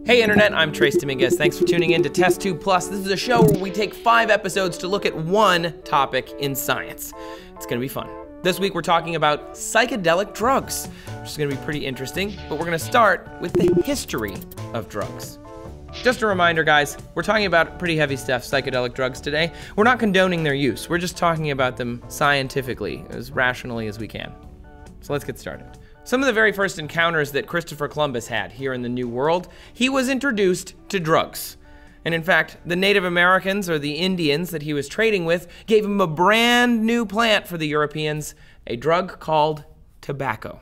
Hey Internet, I'm Trace Dominguez. Thanks for tuning in to TestTube Plus. This is a show where we take 5 episodes to look at one topic in science. It's gonna be fun. This week we're talking about psychedelic drugs, which is gonna be pretty interesting, but we're gonna start with the history of drugs. Just a reminder, guys, we're talking about pretty heavy stuff, psychedelic drugs today. We're not condoning their use. We're just talking about them scientifically, as rationally as we can. So let's get started. Some of the very first encounters that Christopher Columbus had here in the New World, he was introduced to drugs. And in fact, the Native Americans, or the Indians that he was trading with, gave him a brand new plant for the Europeans, a drug called tobacco.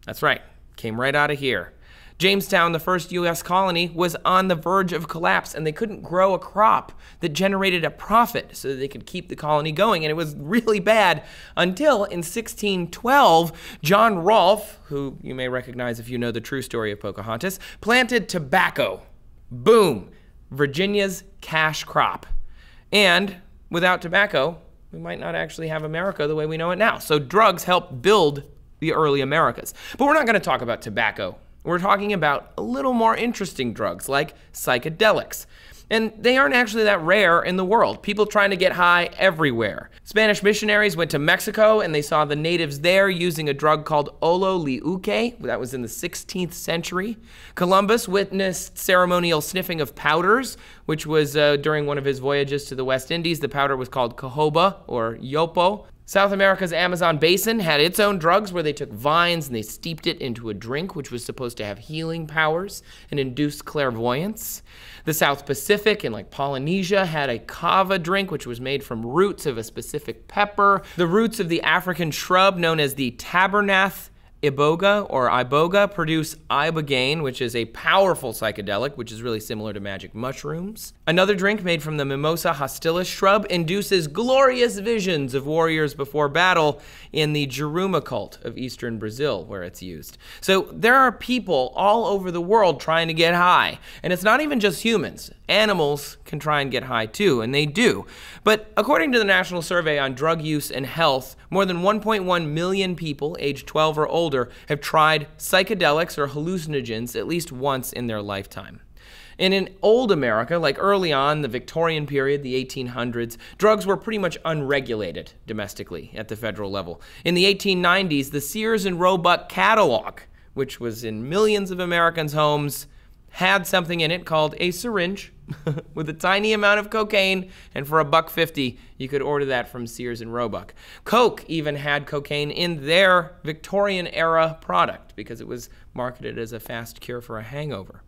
That's right, came right out of here. Jamestown, the first US colony, was on the verge of collapse, and they couldn't grow a crop that generated a profit so that they could keep the colony going, and it was really bad until in 1612, John Rolfe, who you may recognize if you know the true story of Pocahontas, planted tobacco. Boom! Virginia's cash crop. And without tobacco, we might not actually have America the way we know it now. So drugs helped build the early Americas. But we're not going to talk about tobacco. We're talking about a little more interesting drugs like psychedelics. And they aren't actually that rare in the world. People trying to get high everywhere. Spanish missionaries went to Mexico and they saw the natives there using a drug called ololiuque. That was in the 16th century. Columbus witnessed ceremonial sniffing of powders, which was during one of his voyages to the West Indies. The powder was called cohoba or yopo. South America's Amazon basin had its own drugs where they took vines and they steeped it into a drink which was supposed to have healing powers and induce clairvoyance. The South Pacific and like Polynesia had a kava drink which was made from roots of a specific pepper. The roots of the African shrub known as the tabernath iboga produce ibogaine, which is a powerful psychedelic, which is really similar to magic mushrooms. Another drink made from the Mimosa hostilis shrub induces glorious visions of warriors before battle in the Juruma cult of eastern Brazil, where it's used. So there are people all over the world trying to get high, and it's not even just humans. Animals can try and get high too, and they do. But according to the National Survey on Drug Use and Health, more than 1.1 million people aged 12 or older have tried psychedelics or hallucinogens at least once in their lifetime. And in old America, like early on, the Victorian period, the 1800s, drugs were pretty much unregulated domestically at the federal level. In the 1890s, the Sears and Roebuck catalog, which was in millions of Americans' homes, had something in it called a syringe with a tiny amount of cocaine, and for $1.50, you could order that from Sears and Roebuck. Coke even had cocaine in their Victorian-era product because it was marketed as a fast cure for a hangover.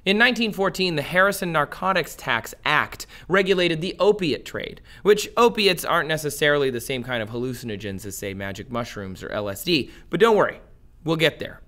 In 1914, the Harrison Narcotics Tax Act regulated the opiate trade, which opiates aren't necessarily the same kind of hallucinogens as, say, magic mushrooms or LSD, but don't worry, we'll get there.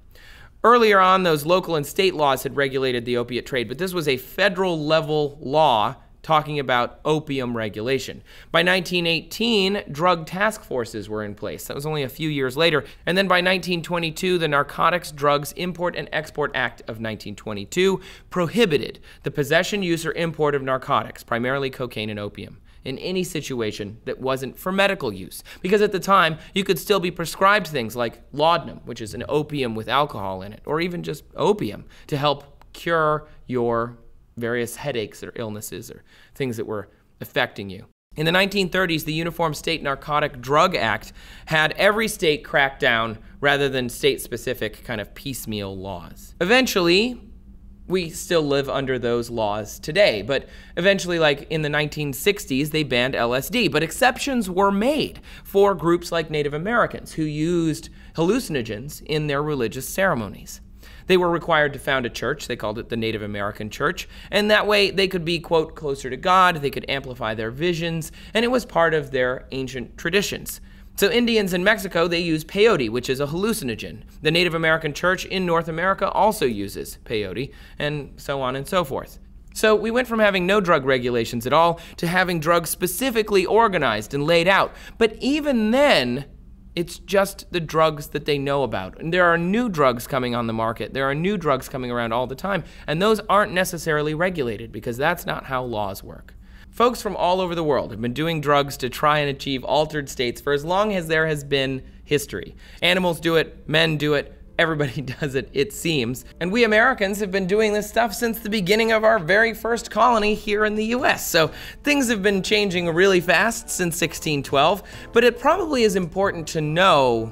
Earlier on, those local and state laws had regulated the opiate trade, but this was a federal-level law talking about opium regulation. By 1918, drug task forces were in place. That was only a few years later. And then by 1922, the Narcotics, Drugs, Import, and Export Act of 1922 prohibited the possession, use, or import of narcotics, primarily cocaine and opium, in any situation that wasn't for medical use. Because at the time, you could still be prescribed things like laudanum, which is an opium with alcohol in it, or even just opium to help cure your various headaches or illnesses or things that were affecting you. In the 1930s, the Uniform State Narcotic Drug Act had every state crack down rather than state-specific kind of piecemeal laws. Eventually, we still live under those laws today, but eventually, like in the 1960s, they banned LSD, but exceptions were made for groups like Native Americans who used hallucinogens in their religious ceremonies. They were required to found a church, they called it the Native American Church, and that way they could be, quote, closer to God, they could amplify their visions, and it was part of their ancient traditions. So Indians in Mexico, they use peyote, which is a hallucinogen. The Native American Church in North America also uses peyote, and so on and so forth. So we went from having no drug regulations at all to having drugs specifically organized and laid out. But even then, it's just the drugs that they know about. And there are new drugs coming on the market. There are new drugs coming around all the time. And those aren't necessarily regulated because that's not how laws work. Folks from all over the world have been doing drugs to try and achieve altered states for as long as there has been history. Animals do it, men do it, Everybody does it, it seems. And we Americans have been doing this stuff since the beginning of our very first colony here in the US. So things have been changing really fast since 1612, but it probably is important to know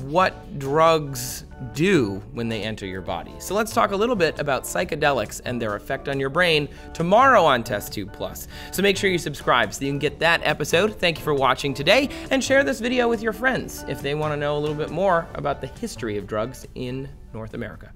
what drugs do when they enter your body. So let's talk a little bit about psychedelics and their effect on your brain tomorrow on TestTube Plus. So make sure you subscribe so you can get that episode. Thank you for watching today, and share this video with your friends if they want to know a little bit more about the history of drugs in North America.